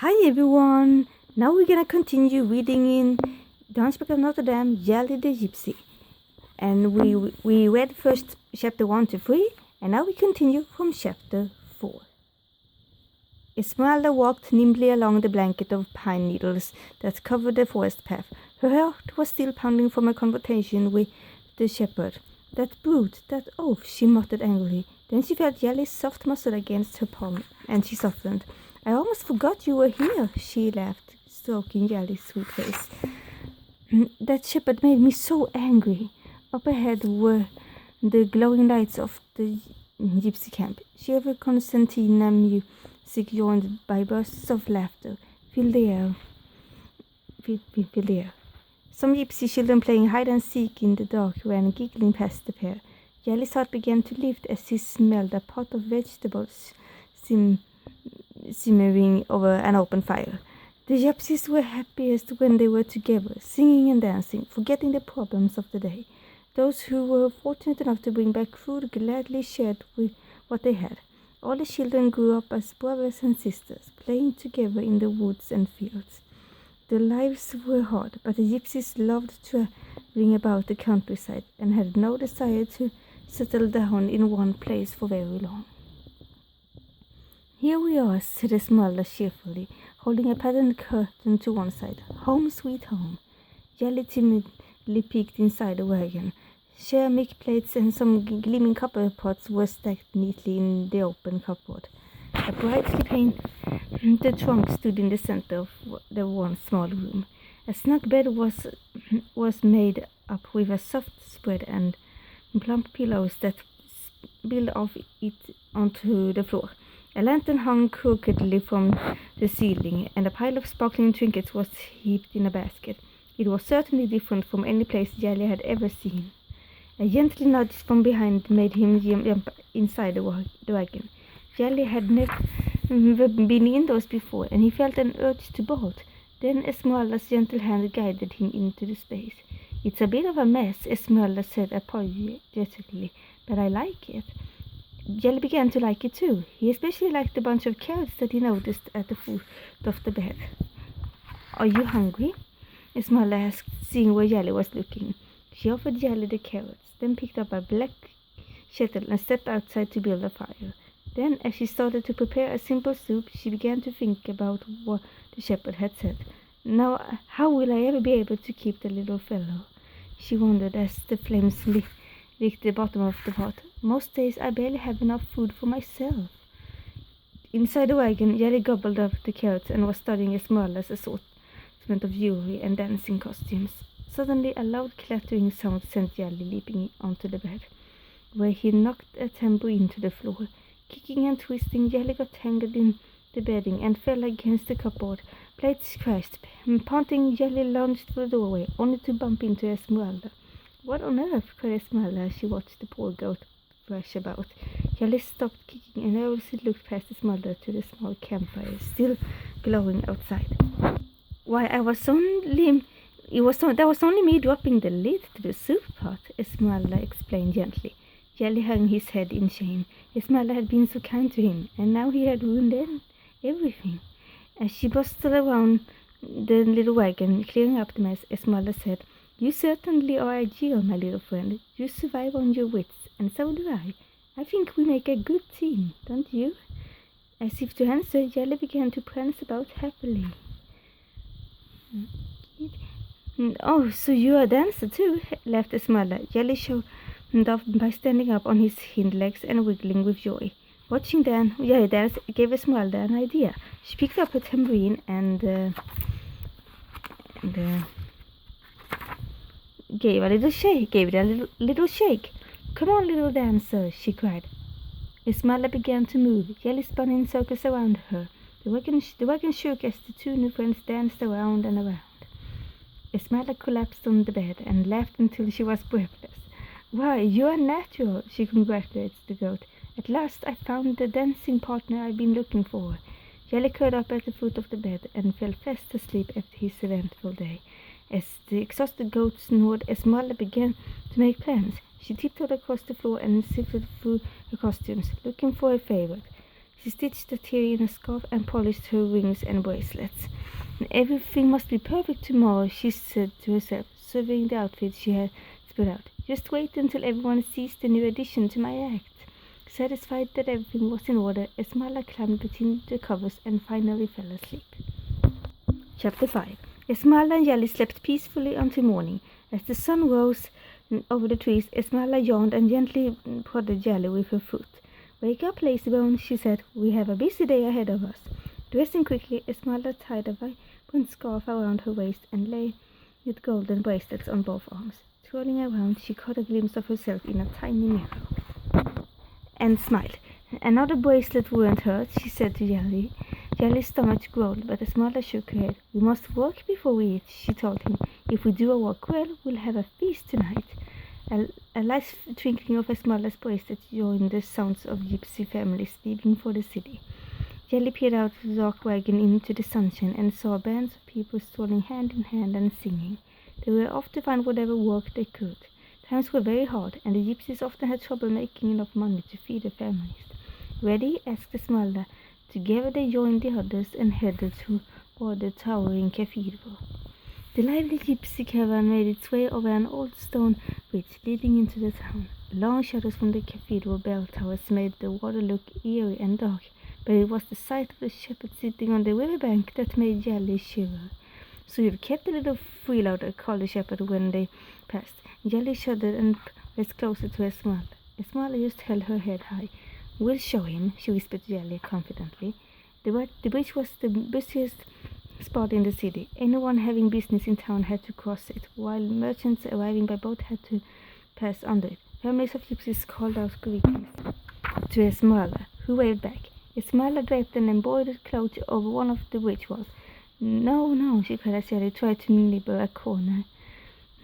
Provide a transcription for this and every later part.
Hi everyone! Now we're gonna continue reading in The Hunchback of Notre Dame, Djali the Gypsy. And we read first chapter 1 to 3, and now we continue from chapter 4. Esmeralda walked nimbly along the blanket of pine needles that covered the forest path. Her heart was still pounding from her conversation with the shepherd. That brute, that oaf, she muttered angrily. Then she felt Djali's soft muzzle against her palm, and she softened. I almost forgot you were here, she laughed, stroking Djali's sweet face. That shepherd made me so angry. Up ahead were the glowing lights of the gypsy camp. She heard concertina music joined by bursts of laughter. Fill the air. Some gypsy children playing hide and seek in the dark ran giggling past the pair. Djali's heart began to lift as he smelled a pot of vegetables simmering over an open fire. The gypsies were happiest when they were together, singing and dancing, forgetting the problems of the day. Those who were fortunate enough to bring back food gladly shared with what they had. All the children grew up as brothers and sisters, playing together in the woods and fields. Their lives were hard, but the gypsies loved traveling about the countryside and had no desire to settle down in one place for very long. Here we are, said Esmeralda cheerfully, holding a patterned curtain to one side. Home sweet home. Djali timidly peeked inside the wagon. Ceramic plates and some gleaming copper pots were stacked neatly in the open cupboard. A brightly painted trunk stood in the center of the one small room. A snug bed was made up with a soft spread and plump pillows that spilled off it onto the floor. A lantern hung crookedly from the ceiling, and a pile of sparkling trinkets was heaped in a basket. It was certainly different from any place Djali had ever seen. A gentle nudge from behind made him jump inside the wagon. Djali had never been indoors before, and he felt an urge to bolt. Then Esmeralda's gentle hand guided him into the space. It's a bit of a mess, Esmeralda said apologetically, but I like it. Djali began to like it too. He especially liked the bunch of carrots that he noticed at the foot of the bed. Are you hungry? Esmeralda asked, seeing where Djali was looking. She offered Djali the carrots, then picked up a black kettle and stepped outside to build a fire. Then, as she started to prepare a simple soup, she began to think about what the shepherd had said. Now, how will I ever be able to keep the little fellow? She wondered as the flames licked the bottom of the pot. Most days I barely have enough food for myself. Inside the wagon, Djali gobbled up the carrots and was studying Esmeralda's assortment of jewelry and dancing costumes. Suddenly, a loud clattering sound sent Djali leaping onto the bed, where he knocked a tambourine to the floor. Kicking and twisting, Djali got tangled in the bedding and fell against the cupboard. Plates crashed. Panting, Djali lunged through the doorway, only to bump into Esmeralda. What on earth? Cried Esmeralda as she watched the poor goat thrash about. Djali stopped kicking and nervously looked past Esmeralda to the small campfire still glowing outside. Why, that was only me dropping the lid to the soup pot, Esmeralda explained gently. Djali hung his head in shame. Esmeralda had been so kind to him, and now he had ruined everything. As she bustled around the little wagon, clearing up the mess, Esmeralda said, You certainly are a Geo, my little friend. You survive on your wits, and so do I. I think we make a good team, don't you? As if to answer, Djali began to prance about happily. Oh, so you're a dancer too? Laughed Esmeralda. Djali showed off by standing up on his hind legs and wiggling with joy. Watching Djali dance gave Esmeralda an idea. She picked up her tambourine and gave it a little shake. Come on, little dancer, she cried. Esmeralda began to move. Djali spun in circles around her. The wagon shook as the two new friends danced around and around. Esmeralda collapsed on the bed and laughed until she was breathless. Why, you're natural, she congratulated the goat. At last I found the dancing partner I've been looking for. Djali curled up at the foot of the bed and fell fast asleep after his eventful day. As the exhausted goat snored, Esmeralda began to make plans. She tiptoed across the floor and sifted through her costumes, looking for a favorite. She stitched the tear in a scarf and polished her rings and bracelets. Everything must be perfect tomorrow, she said to herself, surveying the outfit she had spread out. Just wait until everyone sees the new addition to my act. Satisfied that everything was in order, Esmeralda climbed between the covers and finally fell asleep. Chapter 5. Esmeralda and Djali slept peacefully until morning. As the sun rose over the trees, Esmeralda yawned and gently prodded Djali with her foot. Wake up, lazy bone, she said. We have a busy day ahead of us. Dressing quickly, Esmeralda tied a vibrant scarf around her waist and laid golden bracelets on both arms. Twirling around, she caught a glimpse of herself in a tiny mirror and smiled. Another bracelet wouldn't hurt, she said to Djali. Djali's stomach growled, but Esmeralda shook her head. We must work before we eat, she told him. If we do our work well, we'll have a feast tonight. A light twinkling of Esmeralda's bracelet joined the sounds of gypsy families leaving for the city. Djali peered out of the dark wagon into the sunshine and saw bands of people strolling hand in hand and singing. They were off to find whatever work they could. Times were very hard, and the gypsies often had trouble making enough money to feed their families. Ready? Asked Esmeralda. Together they joined the others and headed toward the towering cathedral. The lively gypsy caravan made its way over an old stone bridge leading into the town. Long shadows from the cathedral bell towers made the water look eerie and dark, but it was the sight of the shepherd sitting on the riverbank that made Djali shiver. So you've kept a little freeloader, called the shepherd when they passed. Djali shuddered and pressed closer to Esmeralda. Esmeralda just held her head high. We'll show him, she whispered to Djali confidently. The bridge was the busiest spot in the city. Anyone having business in town had to cross it, while merchants arriving by boat had to pass under it. Families of gypsies called out greetings to Esmeralda, who waved back. Esmeralda draped an embroidered cloak over one of the bridge walls. No, she cried as Djali tried to nibble a corner.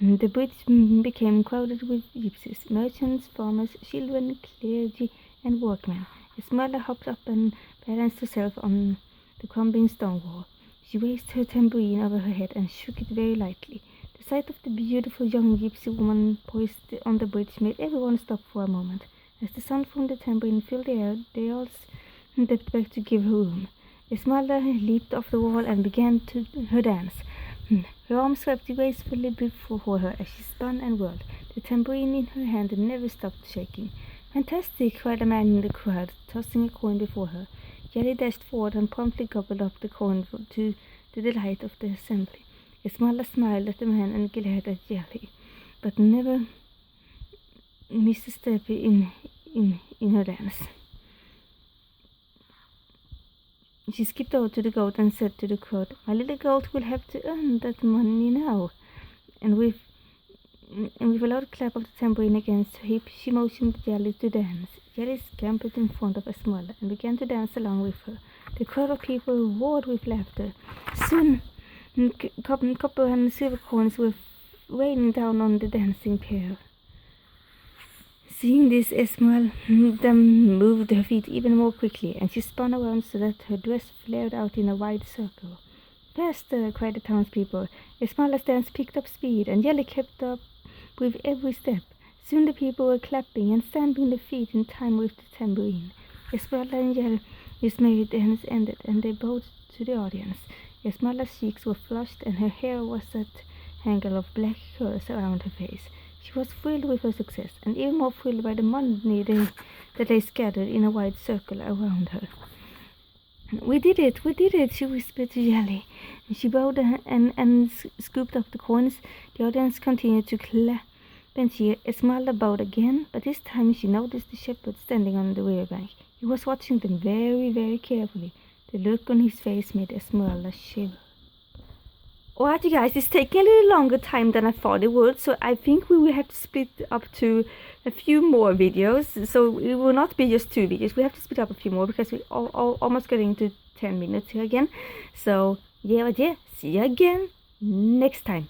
The bridge became crowded with gypsies, merchants, farmers, children, clergy, and workmen. Esmeralda hopped up and balanced herself on the crumbling stone wall. She raised her tambourine over her head and shook it very lightly. The sight of the beautiful young gypsy woman poised on the bridge made everyone stop for a moment. As the sound from the tambourine filled the air, they all stepped back to give her room. Esmeralda leaped off the wall and began her dance. Her arms swept gracefully before her as she spun and whirled. The tambourine in her hand never stopped shaking. Fantastic, cried a man in the crowd, tossing a coin before her. Djali dashed forward and promptly gobbled up the coin to the delight of the assembly. Esmeralda smiled at the man and glared at Djali, but never missed a step in her dance. She skipped over to the goat and said to the crowd, My little goat will have to earn that money now. And with a loud clap of the tambourine against her hip, she motioned Djali to dance. Djali scampered in front of Esmeralda and began to dance along with her. The crowd of people roared with laughter. Soon, copper and silver coins were raining down on the dancing pair. Seeing this, Esmeralda moved her feet even more quickly, and she spun around so that her dress flared out in a wide circle. Faster, cried the townspeople. Esmeralda's dance picked up speed, and Djali kept up with every step. Soon the people were clapping and stamping their feet in time with the tambourine. Esmeralda and Djali's merry dance ended, and they bowed to the audience. Esmeralda's cheeks were flushed, and her hair was a tangle of black curls around her face. She was thrilled with her success, and even more thrilled by the money that lay scattered in a wide circle around her. We did it, she whispered to Djali. She bowed and scooped up the coins. The audience continued to clap and cheer. Esmeralda bowed again, but this time she noticed the shepherd standing on the riverbank. He was watching them very, very carefully. The look on his face made Esmeralda shiver. Alright, you guys, it's taking a little longer time than I thought it would, so I think we will have to split up to a few more videos. So it will not be just 2 videos. We have to split up a few more because we're almost getting to 10 minutes here again. So yeah, see you again next time.